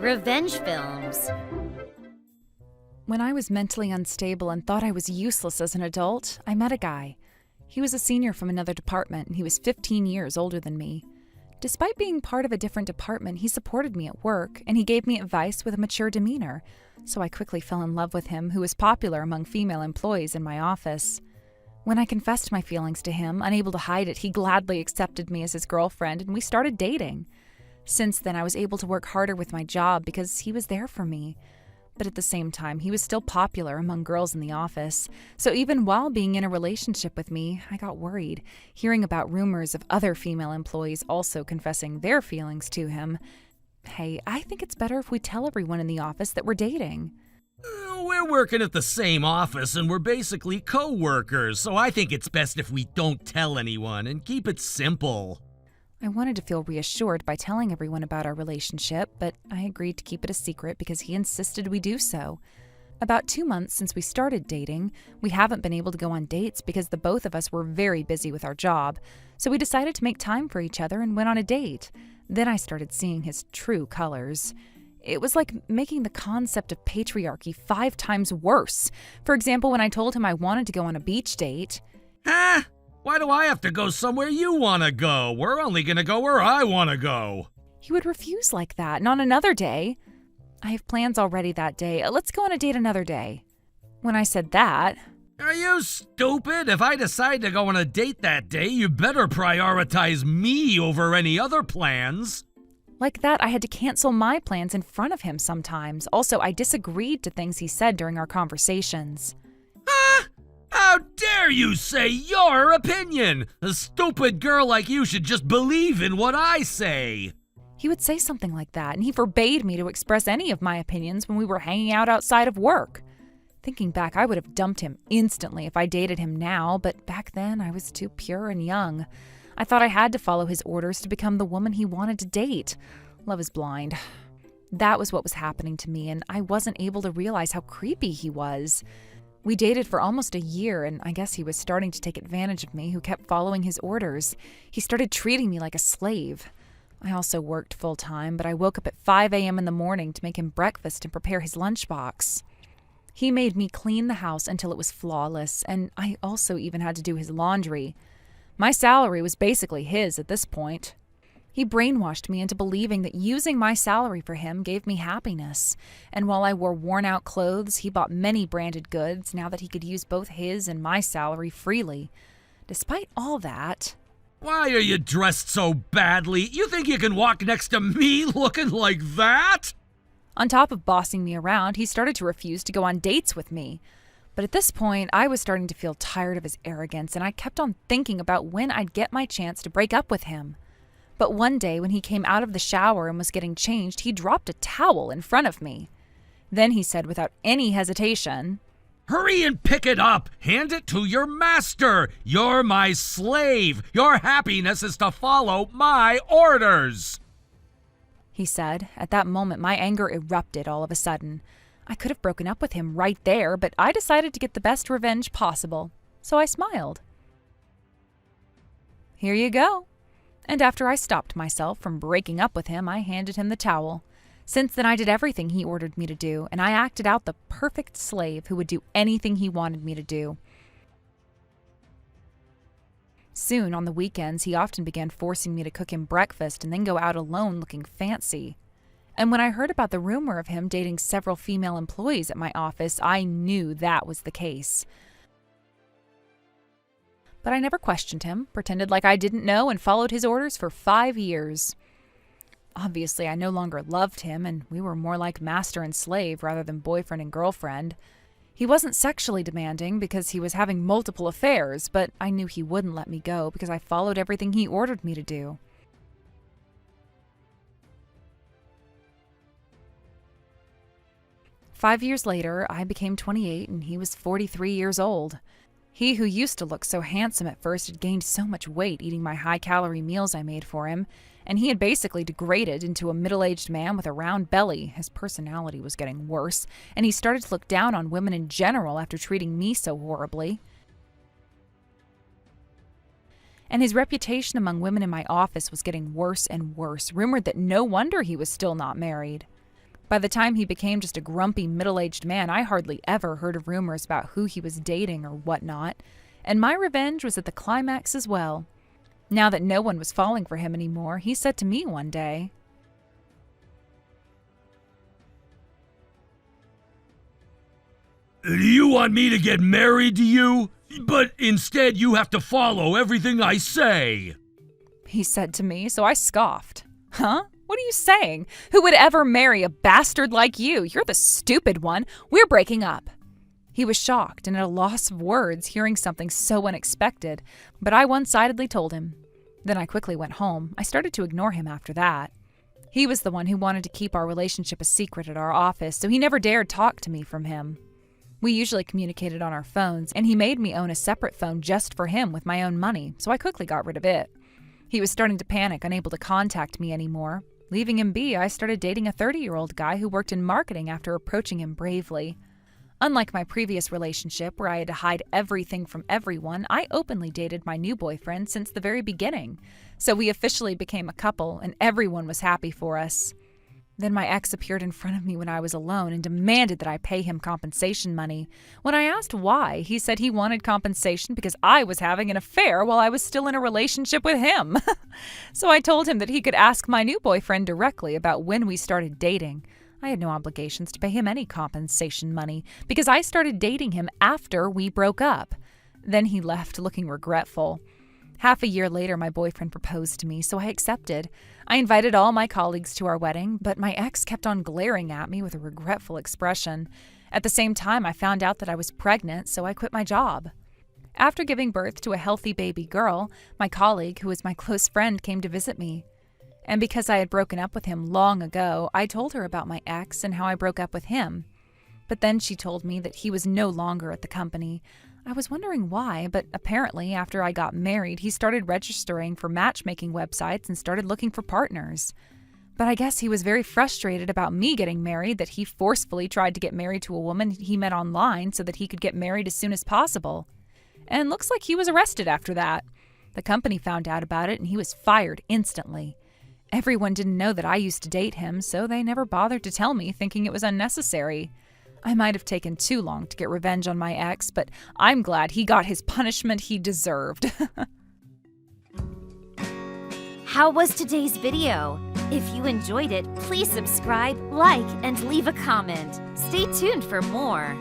Revenge films. When I was mentally unstable and thought I was useless as an adult, I met a guy. He was a senior from another department, and he was 15 years older than me. Despite being part of a different department, he supported me at work, and he gave me advice with a mature demeanor, so I quickly fell in love with him, who was popular among female employees in my office. When I confessed my feelings to him, unable to hide it, he gladly accepted me as his girlfriend, and we started dating. Since then, I was able to work harder with my job because he was there for me. But at the same time, he was still popular among girls in the office. So even while being in a relationship with me, I got worried, hearing about rumors of other female employees also confessing their feelings to him. Hey, I think it's better if we tell everyone in the office that we're dating. We're working at the same office and we're basically co-workers, so I think it's best if we don't tell anyone and keep it simple. I wanted to feel reassured by telling everyone about our relationship, but I agreed to keep it a secret because he insisted we do so. About 2 months since we started dating, we haven't been able to go on dates because the both of us were very busy with our job, so we decided to make time for each other and went on a date. Then I started seeing his true colors. It was like making the concept of patriarchy 5 times worse. For example, when I told him I wanted to go on a beach date. Huh? Why do I have to go somewhere you want to go? We're only going to go where I want to go. He would refuse like that, and on another day. I have plans already that day. Let's go on a date another day. When I said that. Are you stupid? If I decide to go on a date that day, you better prioritize me over any other plans. Like that, I had to cancel my plans in front of him sometimes. Also, I disagreed to things he said during our conversations. Huh? How dare you say your opinion? A stupid girl like you should just believe in what I say. He would say something like that, and he forbade me to express any of my opinions when we were hanging out outside of work. Thinking back, I would have dumped him instantly if I dated him now, but back then I was too pure and young. I thought I had to follow his orders to become the woman he wanted to date. Love is blind. That was what was happening to me, and I wasn't able to realize how creepy he was. We dated for almost a year, and I guess he was starting to take advantage of me, who kept following his orders. He started treating me like a slave. I also worked full-time, but I woke up at 5 a.m. in the morning to make him breakfast and prepare his lunchbox. He made me clean the house until it was flawless, and I also even had to do his laundry. My salary was basically his at this point. He brainwashed me into believing that using my salary for him gave me happiness. And while I wore worn-out clothes, he bought many branded goods now that he could use both his and my salary freely. Despite all that... Why are you dressed so badly? You think you can walk next to me looking like that? On top of bossing me around, he started to refuse to go on dates with me. But at this point, I was starting to feel tired of his arrogance, and I kept on thinking about when I'd get my chance to break up with him. But one day, when he came out of the shower and was getting changed, he dropped a towel in front of me. Then he said without any hesitation, Hurry and pick it up! Hand it to your master! You're my slave! Your happiness is to follow my orders! He said. At that moment, my anger erupted all of a sudden. I could have broken up with him right there, but I decided to get the best revenge possible. So I smiled. Here you go. And after I stopped myself from breaking up with him, I handed him the towel. Since then, I did everything he ordered me to do, and I acted out the perfect slave who would do anything he wanted me to do. Soon, on the weekends, he often began forcing me to cook him breakfast and then go out alone looking fancy. And when I heard about the rumor of him dating several female employees at my office, I knew that was the case. But I never questioned him, pretended like I didn't know, and followed his orders for 5 years. Obviously, I no longer loved him, and we were more like master and slave rather than boyfriend and girlfriend. He wasn't sexually demanding because he was having multiple affairs, but I knew he wouldn't let me go because I followed everything he ordered me to do. Five years later, I became 28 and he was 43 years old. He who used to look so handsome at first had gained so much weight eating my high-calorie meals I made for him, and he had basically degraded into a middle-aged man with a round belly. His personality was getting worse, and he started to look down on women in general after treating me so horribly. And his reputation among women in my office was getting worse and worse, rumored that no wonder he was still not married. By the time he became just a grumpy, middle-aged man, I hardly ever heard of rumors about who he was dating or whatnot, and my revenge was at the climax as well. Now that no one was falling for him anymore, he said to me one day, "Do you want me to get married to you? But instead you have to follow everything I say." He said to me, so I scoffed. Huh? What are you saying? Who would ever marry a bastard like you? You're the stupid one. We're breaking up. He was shocked and at a loss of words hearing something so unexpected, but I one-sidedly told him. Then I quickly went home. I started to ignore him after that. He was the one who wanted to keep our relationship a secret at our office, so he never dared talk to me from him. We usually communicated on our phones, and he made me own a separate phone just for him with my own money, so I quickly got rid of it. He was starting to panic, unable to contact me anymore. Leaving him be, I started dating a 30-year-old guy who worked in marketing after approaching him bravely. Unlike my previous relationship where I had to hide everything from everyone, I openly dated my new boyfriend since the very beginning. So we officially became a couple, and everyone was happy for us. Then my ex appeared in front of me when I was alone and demanded that I pay him compensation money. When I asked why, he said he wanted compensation because I was having an affair while I was still in a relationship with him. So I told him that he could ask my new boyfriend directly about when we started dating. I had no obligations to pay him any compensation money because I started dating him after we broke up. Then he left looking regretful. Half a year later, my boyfriend proposed to me, so I accepted. I invited all my colleagues to our wedding, but my ex kept on glaring at me with a regretful expression. At the same time, I found out that I was pregnant, so I quit my job. After giving birth to a healthy baby girl, my colleague, who was my close friend, came to visit me. And because I had broken up with him long ago, I told her about my ex and how I broke up with him. But then she told me that he was no longer at the company. I was wondering why, but apparently after I got married, he started registering for matchmaking websites and started looking for partners. But I guess he was very frustrated about me getting married that he forcefully tried to get married to a woman he met online so that he could get married as soon as possible. And looks like he was arrested after that. The company found out about it and he was fired instantly. Everyone didn't know that I used to date him, so they never bothered to tell me, thinking it was unnecessary. I might have taken too long to get revenge on my ex, but I'm glad he got his punishment he deserved. How was today's video? If you enjoyed it, please subscribe, like, and leave a comment. Stay tuned for more.